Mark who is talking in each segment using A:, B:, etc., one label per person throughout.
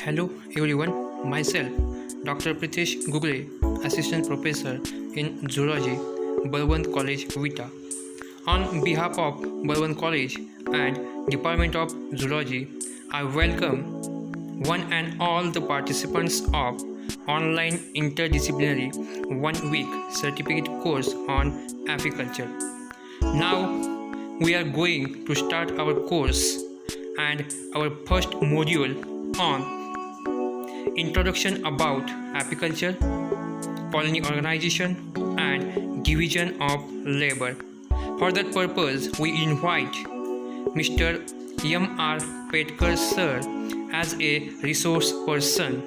A: Hello everyone, myself Dr. Pritesh Gugule, Assistant Professor in Zoology, Balwant College, Vita. On behalf of Balwant College and Department of Zoology, I welcome one and all the participants of online interdisciplinary 1 week certificate course on apiculture. Now we are going to start our course and our first module on introduction about apiculture, colony organization, and division of labor. For that purpose, we invite Mr. M.R. Petkar sir as a resource person.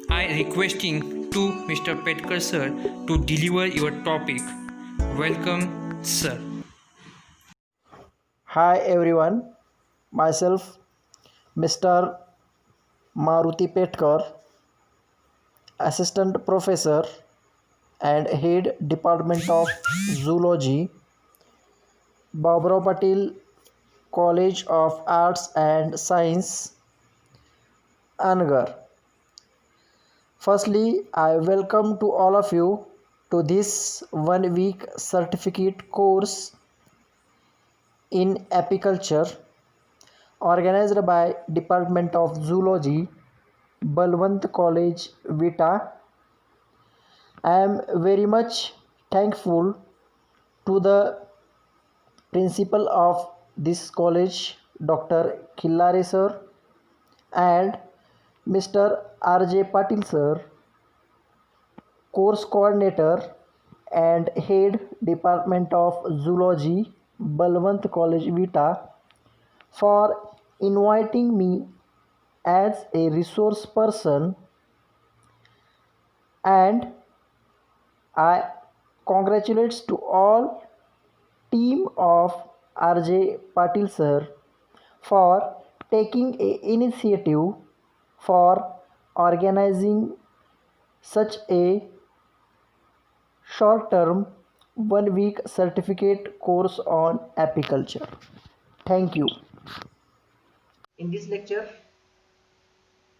A: I requesting to Mr. Petkar sir to deliver your topic. Welcome, sir.
B: Hi everyone, myself Mr. Maruti Petkar, Assistant Professor and Head Department of Zoology, Baburao Patil College of Arts and Science, Angar. Firstly, I welcome to all of you to this 1 week certificate course in apiculture organized by Department of Zoology, Balwant College, Vita. I am very much thankful to the principal of this college, Dr. Khillare sir, and Mr. R.J. Patil sir, course coordinator and head Department of Zoology, Balwant College, Vita, for inviting me as a resource person, and I congratulate to all team of RJ Patil sir for taking a initiative for organizing such a short term 1 week certificate course on apiculture. Thank you. In this lecture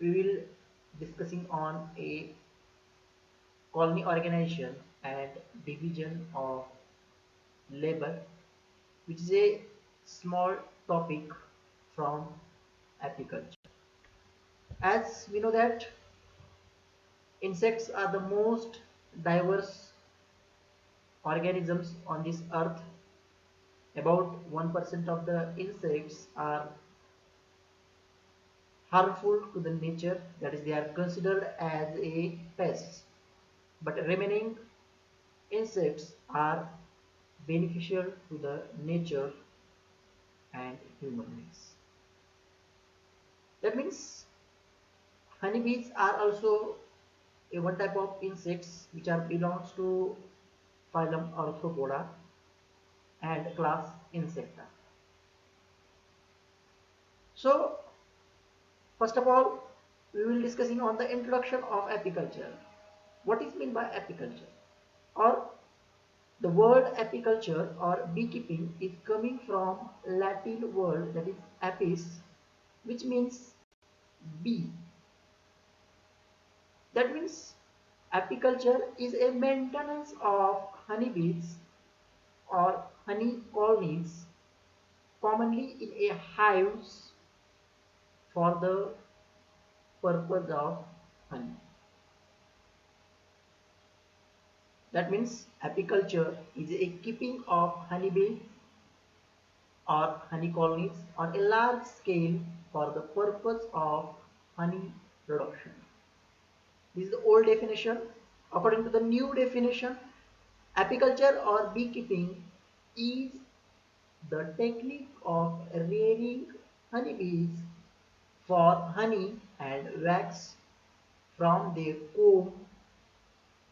B: we will discussing on a colony organization and division of labor, which is a small topic from apiculture. As we know that insects are the most diverse organisms on this earth. About 1% of the insects are harmful to the nature, that is they are considered as a pest, but remaining insects are beneficial to the nature and human beings. That means honeybees are also a one type of insects which are belongs to phylum Arthropoda and class Insecta. So first of all, we will discussing on the introduction of apiculture. What is meant by apiculture? Or the word apiculture or beekeeping is coming from Latin word, that is apis, which means bee. That means apiculture is a maintenance of honeybees or honey colonies, commonly in a hives for the purpose of honey. That means apiculture is a keeping of honeybees or honey colonies on a large scale for the purpose of honey production. This is the old definition. According to the new definition, apiculture or beekeeping is the technique of rearing honeybees for honey and wax from their comb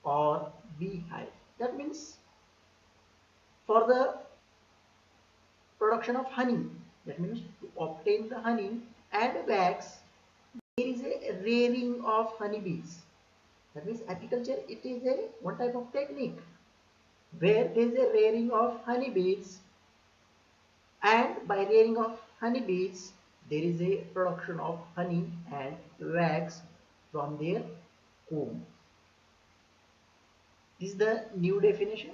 B: or beehive. That means for the production of honey, that means to obtain the honey and wax, there is a rearing of honeybees. That means apiculture, it is a one type of technique where there is a rearing of honeybees, and by rearing of honeybees there is a production of honey and wax from their comb. This is the new definition.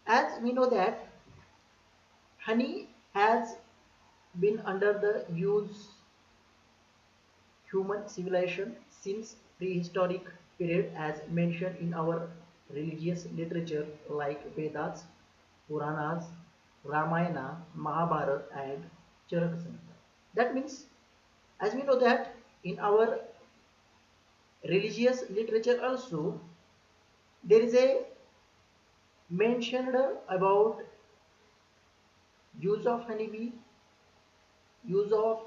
B: As we know that honey has been under the use human civilization since prehistoric period as mentioned in our religious literature like Vedas, Puranas, Ramayana, Mahabharata and Charaka Samhita. That means as we know that in our religious literature also there is a mentioned about use of honeybee, use of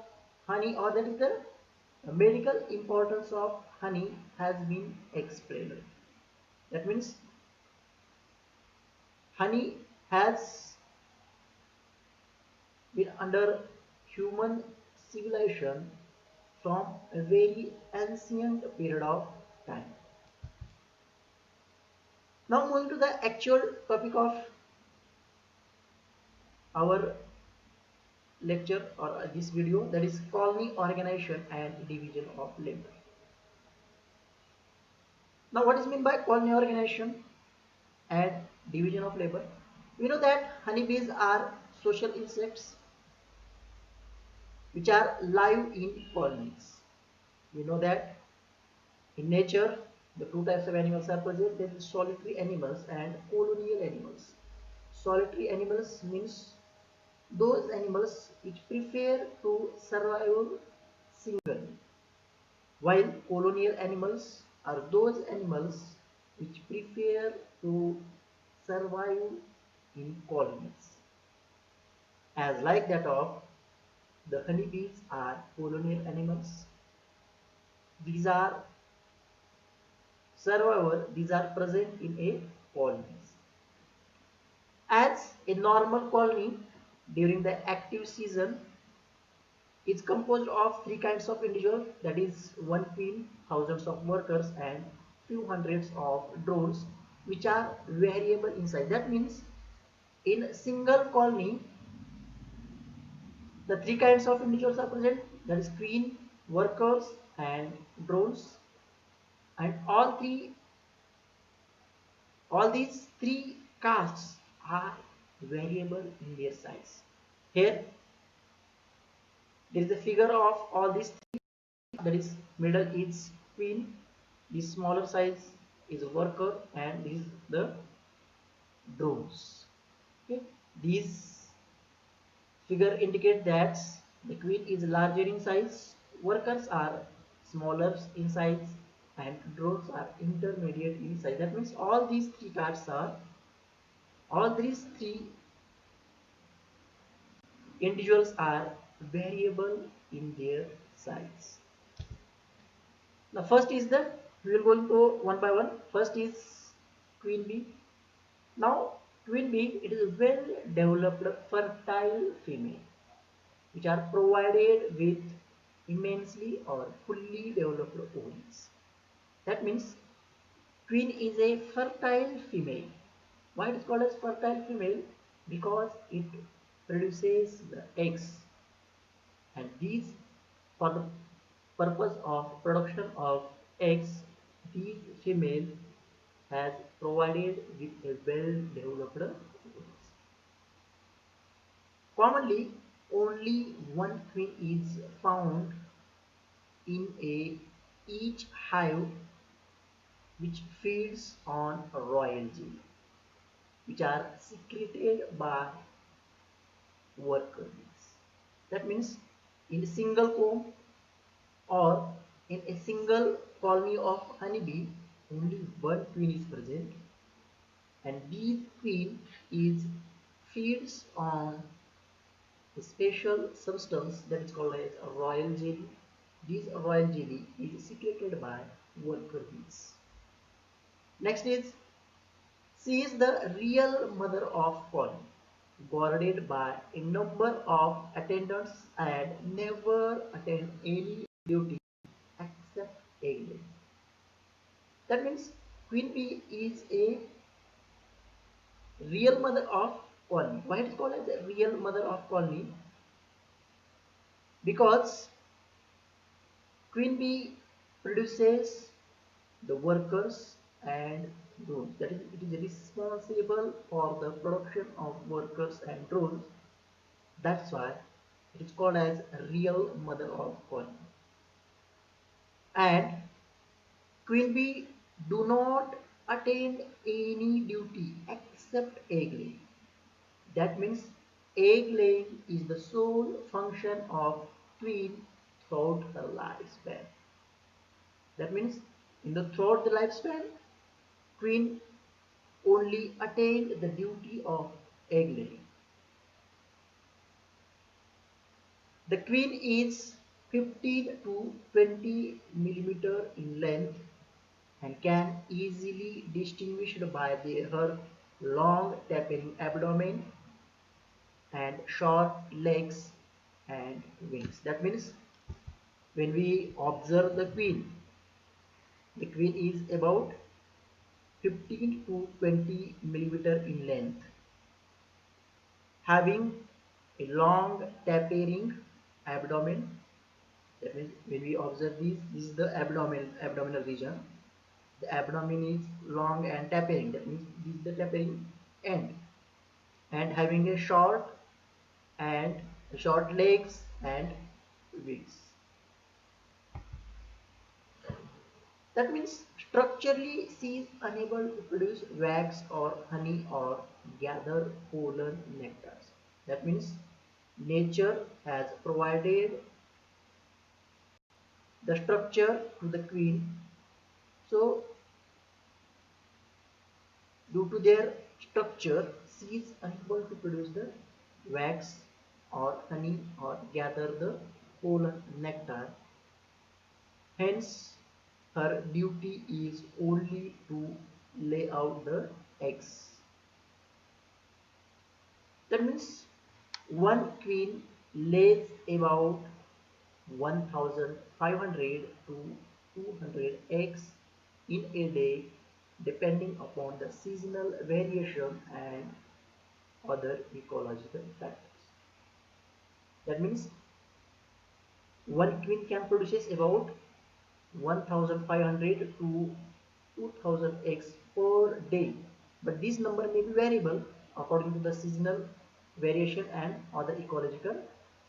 B: honey, or that is the medical importance of honey has been explained. That means honey has been under human civilization from a very ancient period of time. Now moving to the actual topic of our lecture or this video, that is colony organization and division of labor. Now what is meant by colony organization and division of labor? We know that honeybees are social insects which are live in colonies. We know that in nature the two types of animals are present, there is solitary animals and colonial animals. Solitary animals means those animals which prefer to survive singly, while colonial animals are those animals which prefer to survive in colonies. As like that of the honeybees are colonial animals, these are survivor, these are present in a colonies. As a normal colony during the active season is composed of three kinds of individuals, that is one queen, thousands of workers and few hundreds of drones which are variable in size. That means in a single colony the three kinds of individuals are present, that is queen, workers and drones, and all these three castes are variable in their size. Here there is a figure of all these three, that is middle is queen, the smaller size is worker and this is the drones. Okay, these figure indicate that the queen is larger in size, workers are smaller in size and drones are intermediate in size. That means all these three individuals are variable in their size. Now first is the, we will go into one by one. First is queen bee. Now queen bee, it is a well developed fertile female which are provided with immensely or fully developed ovaries. That means queen is a fertile female. Why it is called as fertile female? Because it produces the eggs, and these, for the purpose of production of eggs, these female has provided with a well developed ovaries. Commonly only one queen is found in each hive which feeds on royal jelly which are secreted by worker bees. That means in a single comb or in a single colony of honeybee only one queen is present, and this queen is feeds on a special substance that is called as a royal jelly. This royal jelly is secreted by worker bees. Next is, she is the real mother of colony, guarded by a number of attendants and never attend any duty except egg laying. That means queen bee is a real mother of colony. Why it is called as a real mother of colony? because queen bee produces the workers and drones. That is, it is responsible for the production of workers and drones. That's why it is called as real mother of colony. And queen bee do not attend any duty except egg laying. That means egg laying is the sole function of queen throughout her lifespan. That means in the throughout the lifespan, queen only attained the duty of egg laying. The queen is 15 to 20 millimeter in length and can easily distinguished by her long tapering abdomen and short legs and wings. That means when we observe the queen is about 15 to 20 millimeter in length, having a long tapering abdomen. That means when we observe this is the abdominal region. The abdomen is long and tapering. That means this is the tapering end, and having a and short legs and wings. That means structurally she is unable to produce wax or honey or gather pollen nectars. That means nature has provided the structure to the queen. So due to their structure, she is unable to produce the wax or honey or gather the pollen nectar. Hence, her duty is only to lay out the eggs. That means one queen lays about 1500 to 200 eggs in a day, depending upon the seasonal variation and other ecological factors. That means one queen can produce about 1500 to 2000 eggs per day, but this number may be variable according to the seasonal variation and other ecological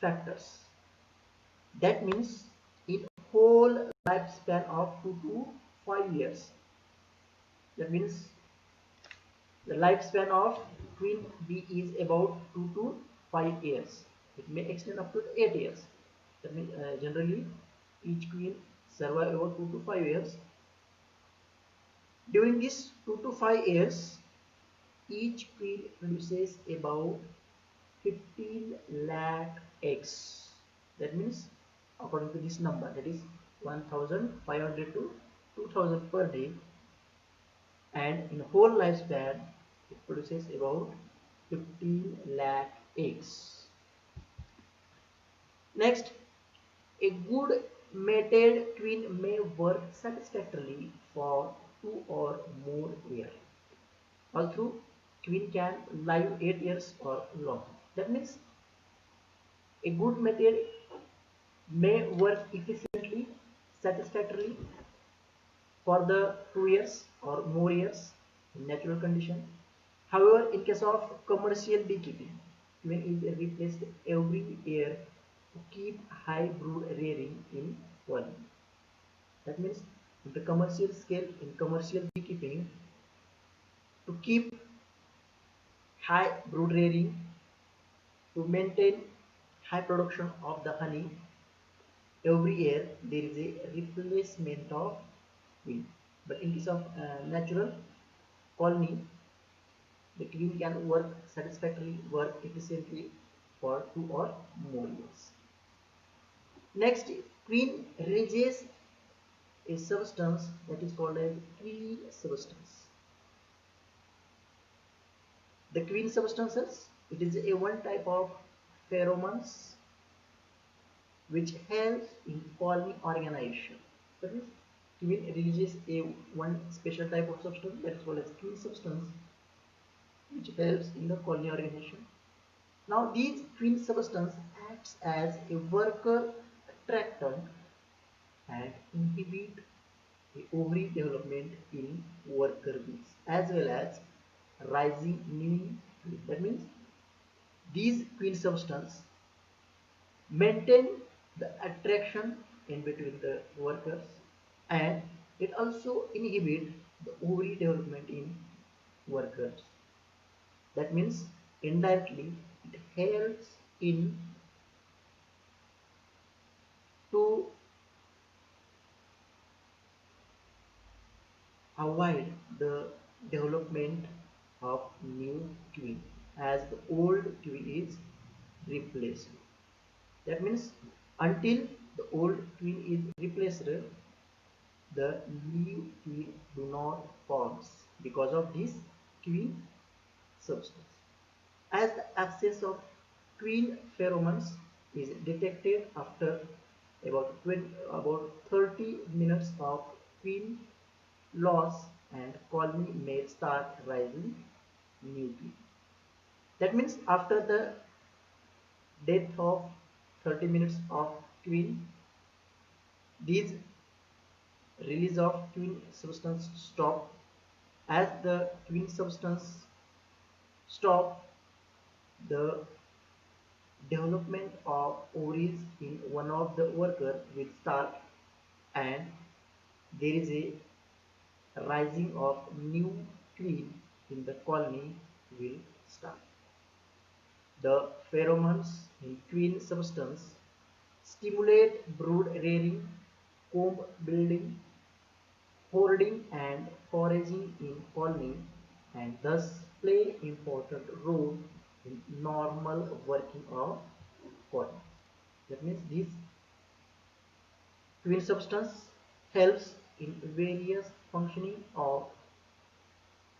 B: factors. That means in whole lifespan of 2 to 5 years. That means the lifespan of queen bee is about 2 to 5 years. It may extend up to 8 years. That means generally each queen survive about 2 to 5 years. During this 2 to 5 years, each queen produces about 15 lakh eggs. That means according to this number, that is 1500 to 2000 per day, and in whole lifespan it produces about 15 lakh eggs. Next, a good mated queen may work satisfactorily for 2 or more years. Also, queen can live 8 years or long. That means a good mated may work efficiently, satisfactorily for the 2 years or more years in natural condition. However, in case of commercial beekeeping, queen is replaced every year to keep high brood rearing in colony. That means in the commercial scale, in commercial beekeeping, to keep high brood rearing, to maintain high production of the honey, every year there is a replacement of queen. But in case of natural colony, the queen can work satisfactorily, work efficiently for 2 or more years. Next, queen releases a substance that is called as queen substance. The queen substances, it is a one type of pheromones which helps in colony organization. That means queen releases a one special type of substance that is called as queen substance, which helps in the colony organization. Now these queen substance acts as a worker attractant and inhibit the ovary development in worker bees as well as rising new queen. That means these queen substance maintain the attraction in between the workers, and it also inhibit the ovary development in workers. That means indirectly it helps in to avoid the development of new queen as the old queen is replaced. That means until the old queen is replaced, the new queen do not forms because of this queen substance. As the absence of queen pheromones is detected after about 30 minutes of queen loss, and colony may start rising new queen. That means after the death of 30 minutes of queen, these release of queen substance stop. As the queen substance stop, the development of ovaries in one of the worker will start, and there is a rising of new queen in the colony will start. The pheromones in queen substance stimulate brood rearing, comb building, hoarding and foraging in colony, and thus play important role in normal working of colony. That means this queen substance helps in various functioning of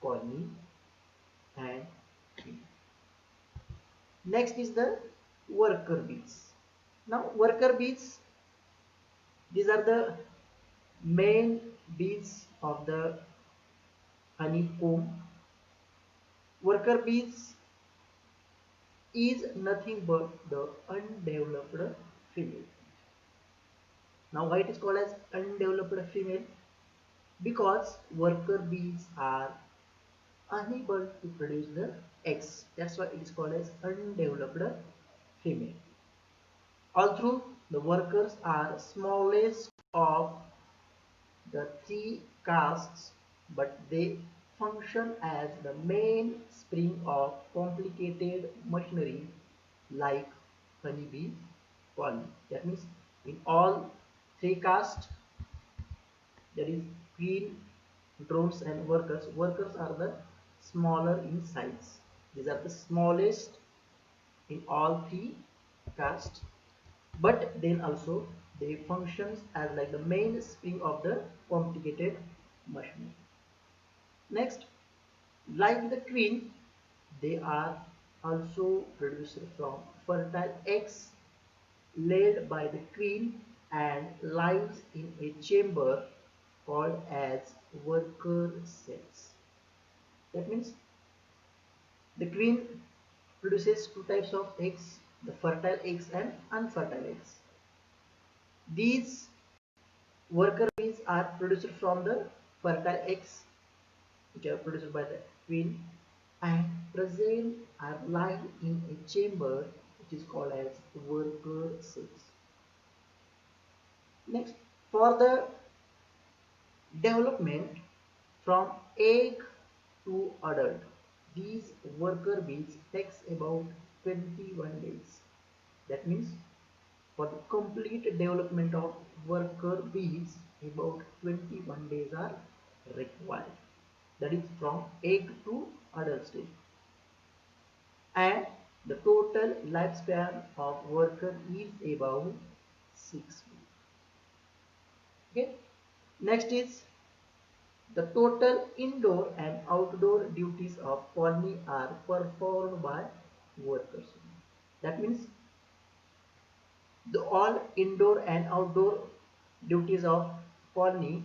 B: colony and queen. Next is the worker bees. Now worker bees, these are the main bees of the honeycomb. Worker bees is nothing but the undeveloped female. Now why it is called as undeveloped female? Because worker bees are unable to produce the eggs. That's why it is called as undeveloped female. Although the workers are smallest of the three castes, but they function as the main spring of complicated machinery like honeybee colony. That means in all three castes, that is queen, drones and workers, workers are the smaller in size. These are the smallest in all three castes, but then also they functions as like the main spring of the complicated machine. Next, like the queen, they are also produced from fertile eggs laid by the queen and lives in a chamber called as worker cells. That means the queen produces two types of eggs, the fertile eggs and unfertile eggs. These worker bees are produced from the fertile eggs which are produced by the queen and present are live in a chamber which is called as worker cells. Next, for the development from egg to adult, these worker bees takes about 21 days. That means for the complete development of worker bees, about 21 days are required. That is from egg to adult stage. And the total lifespan of worker is about 6 weeks. Okay. Next is the total indoor and outdoor duties of colony are performed by workers. That means the all indoor and outdoor duties of colony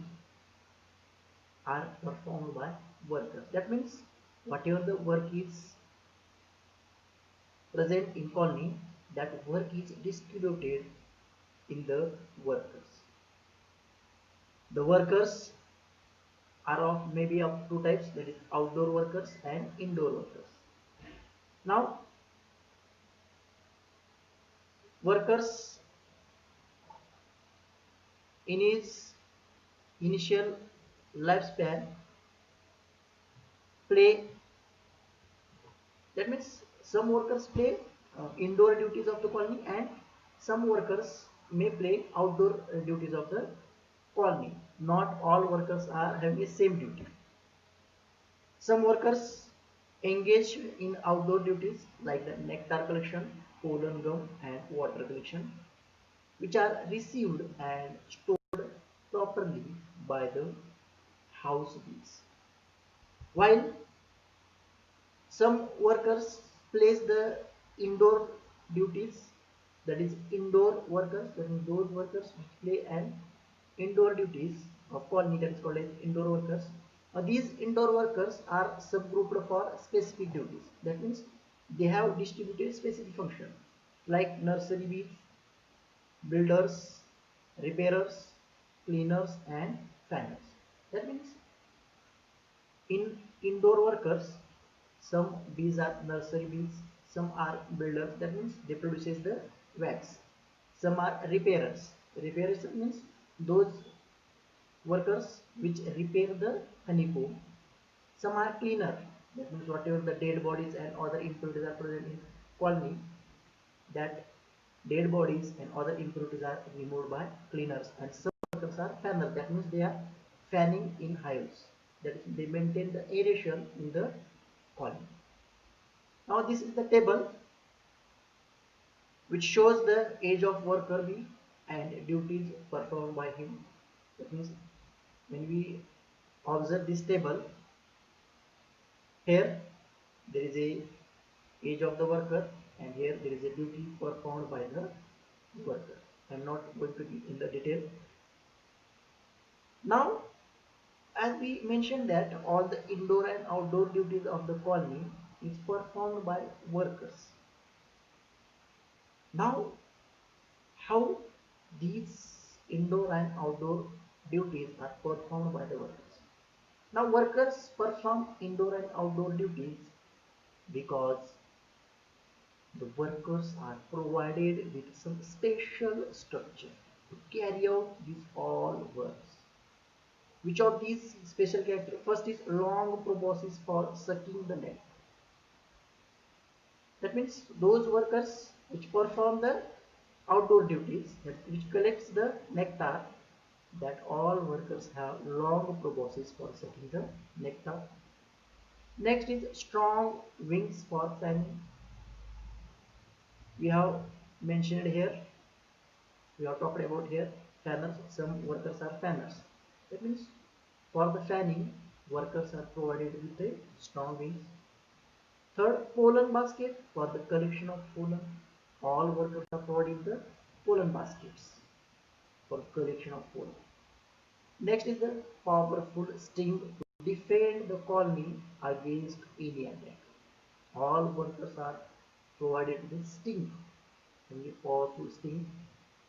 B: are performed by workers. That means whatever the work is present in colony, that work is distributed in the workers. The workers are of maybe of two types, that is outdoor workers and indoor workers. Now workers in his initial lifespan play, that means some workers play indoor duties of the colony and some workers may play outdoor duties of the colony. Not all workers are having the same duty. Some workers engage in outdoor duties like the nectar collection, pollen gum and water collection, which are received and stored properly by the house bees. While some workers place the indoor duties, that is indoor workers, that means those workers which play an indoor duties of colony, that is called as indoor workers. These indoor workers are subgrouped for specific duties. That means they have distributed specific function like nursery bees, builders, repairers, cleaners and fanners. That means in indoor workers, some bees are nursery bees, some are builders, that means they produces the wax. Some are repairers. Repairers means those workers which repair the honeycomb. Some are cleaner, that means whatever the dead bodies and other impurities are present in colony, that dead bodies and other impurities are removed by cleaners. And some workers are fanners, that means they are fanning in hives, that is they maintain the aeration in the colony. Now this is the table which shows the age of worker bee and duties performed by him. That means when we observe this table, here there is a age of the worker and here there is a duty performed by the worker. I am not going to be in the detail. Now as we mentioned that all the indoor and outdoor duties of the colony is performed by workers. Now how these indoor and outdoor duties are performed by the workers? Now workers perform indoor and outdoor duties because the workers are provided with some special structure to carry out these all works. Which of these special character? First is long proboscis for sucking the nectar. That means those workers which perform the outdoor duties, which collects the nectar, that all workers have long proboscis for sucking the nectar. Next is strong wings for fanning. We have mentioned here, we have talked about here fanners. Some workers are fanners. That means for the fanning, workers are provided with a strong wings. Third, pollen basket for the collection of pollen. All workers are provided the pollen baskets for collection of pollen. Next is the powerful sting to defend the colony against any attack. All workers are provided with sting, a powerful sting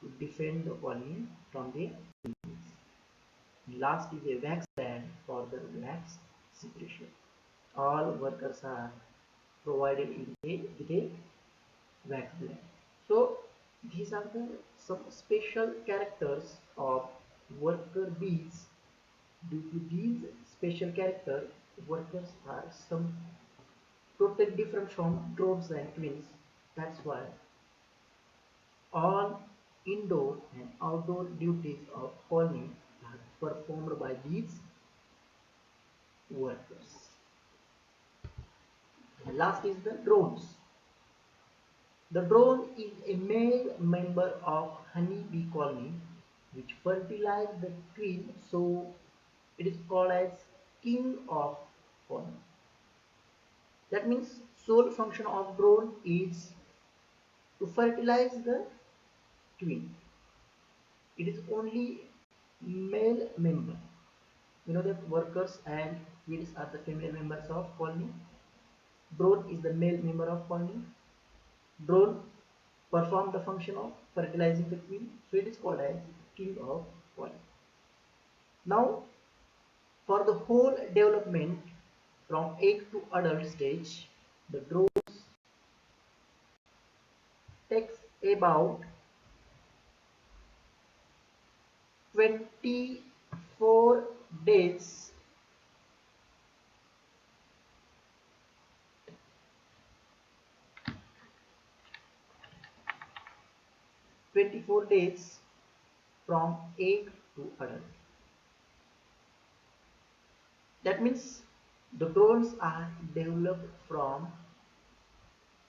B: to defend the colony from the enemies. Last is a wax gland for the wax secretion. All workers are provided with a wax gland. So these are the some special characters of worker bees. Due to these special character, workers are some totally different from drones and queens. That's why all indoor and outdoor duties of colony are performed by these workers. And last is the drones. The drone is a male member of honeybee colony which fertilize the queen, so it is called as king of colony. That means sole function of drone is to fertilize the queen. It is only male member. You know that workers and queens are the female members of colony. Drone is the male member of colony. Drone perform the function of fertilizing the queen, so it is called as king of pollen. Now, for the whole development from egg to adult stage, the drone takes about 24 days 24 days from egg to adult. That means the drones are developed from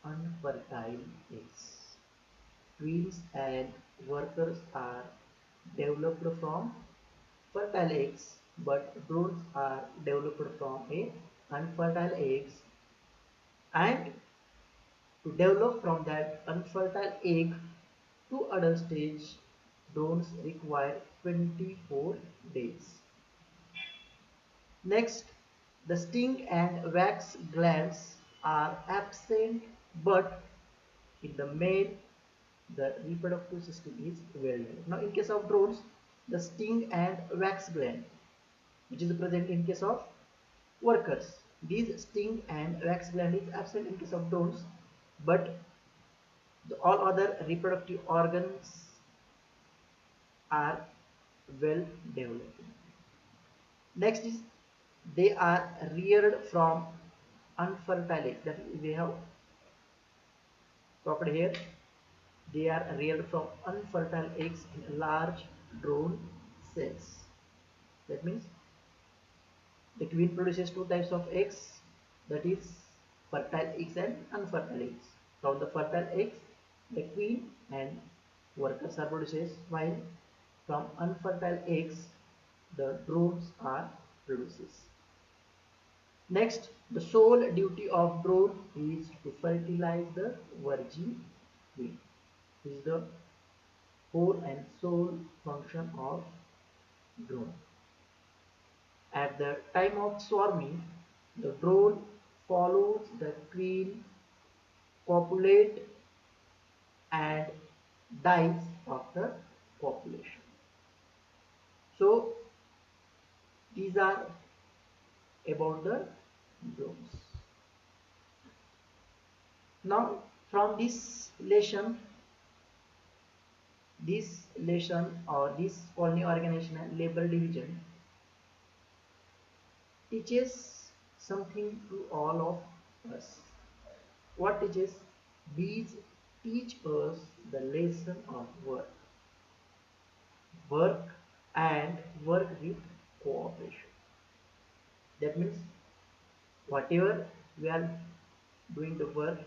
B: unfertile eggs. Queens and workers are developed from fertile eggs, but drones are developed from a unfertile eggs, and to develop from that unfertile egg to adult stage, drones require 24 days. Next, the sting and wax glands are absent, but in the male, the reproductive system is well developed. Now, in case of drones, the sting and wax gland, which is present in case of workers, these sting and wax gland is absent in case of drones, but all other reproductive organs are well developed. Next is they are reared from unfertile eggs. That is, we have talked here. They are reared from unfertile eggs in large drone cells. That means the queen produces two types of eggs, that is fertile eggs and unfertile eggs. From the fertile eggs, the queen and workers are produced, while from unfertile eggs, the drones are produced. Next, the sole duty of drone is to fertilize the virgin queen. This is the whole and sole function of drone. At the time of swarming, the drone follows the queen, copulate and dies after copulation. So these are about the drones. Now from this lesson or this colony organization and labor division teaches something to all of us. What teaches? These teach us the lesson of work. Work and work with cooperation. That means whatever we are doing the work,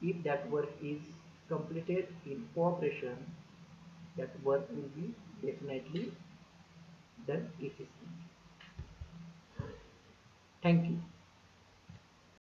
B: if that work is completed in cooperation, that work will be definitely done efficiently. Thank you.